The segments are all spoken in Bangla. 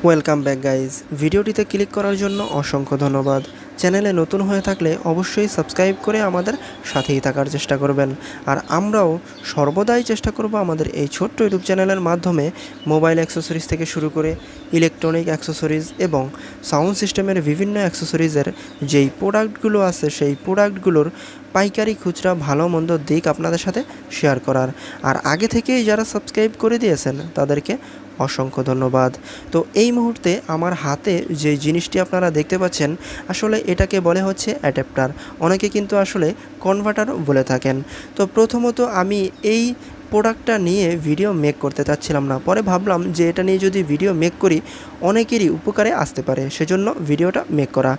Welcome back guys. ভিডিওটিতে ক্লিক করার জন্য অসংখ্য ধন্যবাদ। চ্যানেলে নতুন হয়ে থাকলে অবশ্যই সাবস্ক্রাইব করে আমাদের সাথেই থাকার চেষ্টা করবেন। আর আমরাও সর্বদাই চেষ্টা করব আমাদের এই ছোট্ট ইউটিউব চ্যানেলের মাধ্যমে মোবাইল অ্যাক্সেসরিজ থেকে শুরু করে ইলেকট্রনিক অ্যাক্সেসরিজ এবং সাউন্ড সিস্টেমের বিভিন্ন অ্যাক্সেসরিজের যেই প্রোডাক্টগুলো আছে সেই প্রোডাক্টগুলোর পাইকারি খুচরা ভালো মন্দ দিক আপনাদের সাথে শেয়ার করার। আর আগে থেকেই যারা সাবস্ক্রাইব করে দিয়েছেন তাদেরকে অসংখ্য ধন্যবাদ। তো এই মুহূর্তে আমার হাতে যে জিনিসটি আপনারা দেখতে পাচ্ছেন আসলে এটাকে বলে হচ্ছে অ্যাডাপ্টার, অনেকে কিন্তু আসলে কনভার্টারও বলে থাকেন। তো প্রথমত আমি এই প্রোডাক্টটা নিয়ে ভিডিও মেক করতে চাচ্ছিলাম না, পরে ভাবলাম যে এটা নিয়ে যদি ভিডিও মেক করি অনেকেরই উপকারে আসতে পারে, সেজন্য ভিডিওটা মেক করা।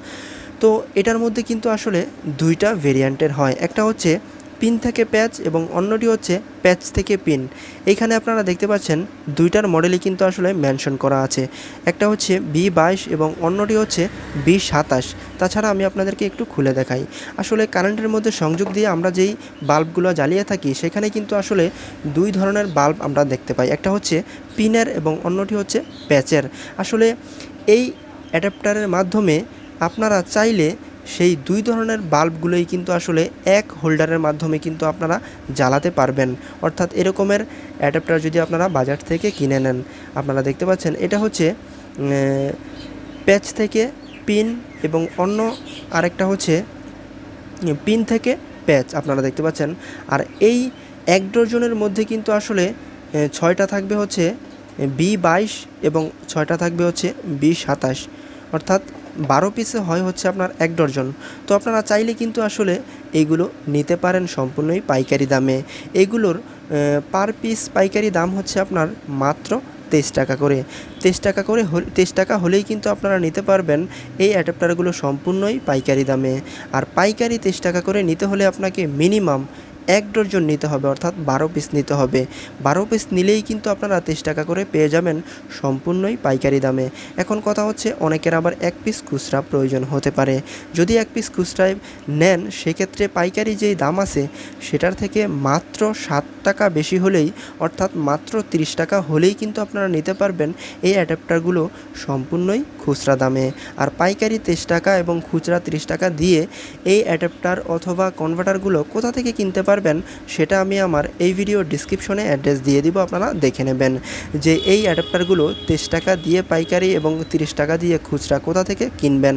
তো এটার মধ্যে কিন্তু আসলে দুইটা ভেরিয়েন্টের হয়, একটা হচ্ছে পিন থেকে প্যাচ এবং অন্যটি হচ্ছে প্যাচ থেকে পিন। এইখানে আপনারা দেখতে পাচ্ছেন দুইটার মডেলই কিন্তু আসলে মেনশন করা আছে, একটা হচ্ছে B22 এবং অন্যটি হচ্ছে B27। তাছাড়া আমি আপনাদেরকে একটু খুলে দেখাই। আসলে কারেন্টের মধ্যে সংযোগ দিয়ে আমরা যেই বাল্বগুলো জ্বালিয়ে থাকি সেখানে কিন্তু আসলে দুই ধরনের বাল্ব আমরা দেখতে পাই, একটা হচ্ছে পিনের এবং অন্যটি হচ্ছে প্যাচের। আসলে এই অ্যাডাপ্টারের মাধ্যমে আপনারা চাইলে সেই দুই ধরনের বাল্বগুলোই কিন্তু আসলে এক হোল্ডারের মাধ্যমে কিন্তু আপনারা জ্বালাতে পারবেন। অর্থাৎ এরকমের অ্যাডাপ্টার যদি আপনারা বাজার থেকে কিনে নেন, আপনারা দেখতে পাচ্ছেন এটা হচ্ছে প্যাচ থেকে পিন এবং অন্য আরেকটা হচ্ছে পিন থেকে প্যাচ, আপনারা দেখতে পাচ্ছেন। আর এই এক ডজনের মধ্যে কিন্তু আসলে 6টা থাকবে হচ্ছে B22 এবং 6টা থাকবে হচ্ছে B27, অর্থাৎ 12 পিসে হয় হচ্ছে আপনার 1 ডজন। তো আপনারা চাইলে কিন্তু আসলে এইগুলো নিতে পারেন সম্পূর্ণই পাইকারি দামে। এইগুলোর পার পিস পাইকারি দাম হচ্ছে আপনার মাত্র 23 টাকা করে। 23 টাকা হলেই কিন্তু আপনারা নিতে পারবেন এই অ্যাডাপ্টারগুলো সম্পূর্ণই পাইকারি দামে। আর পাইকারি 23 টাকা করে নিতে হলে আপনাকে মিনিমাম 1 ডজন নিতে হবে, অর্থাৎ 12 পিস নিতে হবে। 12 পিস নিলেই কিন্তু আপনারা 23 টাকা করে পেয়ে যাবেন সম্পূর্ণই পাইকারি দামে। এখন কথা হচ্ছে অনেকের আবার 1 পিস খুচরা প্রয়োজন হতে পারে। যদি 1 পিস খুচরায় নেন সেক্ষেত্রে পাইকারি যেই দাম আছে সেটার থেকে মাত্র 7 টাকা বেশি হলেই, অর্থাৎ মাত্র 30 টাকা হলেই কিন্তু আপনারা নিতে পারবেন এই অ্যাডাপ্টারগুলো সম্পূর্ণই খুচরা দামে। আর পাইকারি 23 টাকা এবং খুচরা 30 টাকা দিয়ে এই অ্যাডাপ্টার অথবা কনভার্টারগুলো কোথা থেকে কিনতে পারবেন সেটা আমি আমার এই ভিডিও ডিসক্রিপশনে অ্যাড্রেস দিয়ে দিব, আপনারা দেখে নেবেন যে এই অ্যাডাপ্টারগুলো 23 টাকা দিয়ে পাইকারি এবং 30 টাকা দিয়ে খুচরা কোথা থেকে কিনবেন।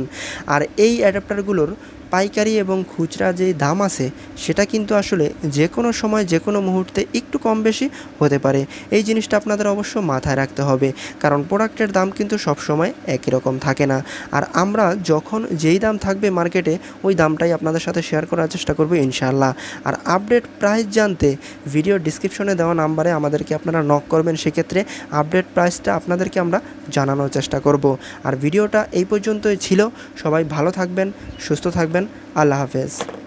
আর এই অ্যাডাপ্টারগুলোর পাইকারি এবং খুচরা যে দাম আছে সেটা কিন্তু আসলে যে কোনো সময় যে কোনো মুহূর্তে একটু কম বেশি হতে পারে। এই জিনিসটা আপনাদের অবশ্য মাথায় রাখতে হবে, কারণ প্রোডাক্টের দাম কিন্তু সব সময় একই রকম থাকে না। আর আমরা যখন যেই দাম থাকবে মার্কেটে ওই দামটাই আপনাদের সাথে শেয়ার করার চেষ্টা করব ইনশাআল্লাহ। আর আপডেট প্রাইস জানতে ভিডিও ডিসক্রিপশনে দেওয়া নাম্বারে আমাদেরকে আপনারা নক করবেন, সেক্ষেত্রে আপডেট প্রাইসটা আপনাদেরকে আমরা জানানোর চেষ্টা করব। আর ভিডিওটা এই পর্যন্তই ছিল। সবাই ভালো থাকবেন, সুস্থ থাকবেন। আল্লাহ হাফেজ।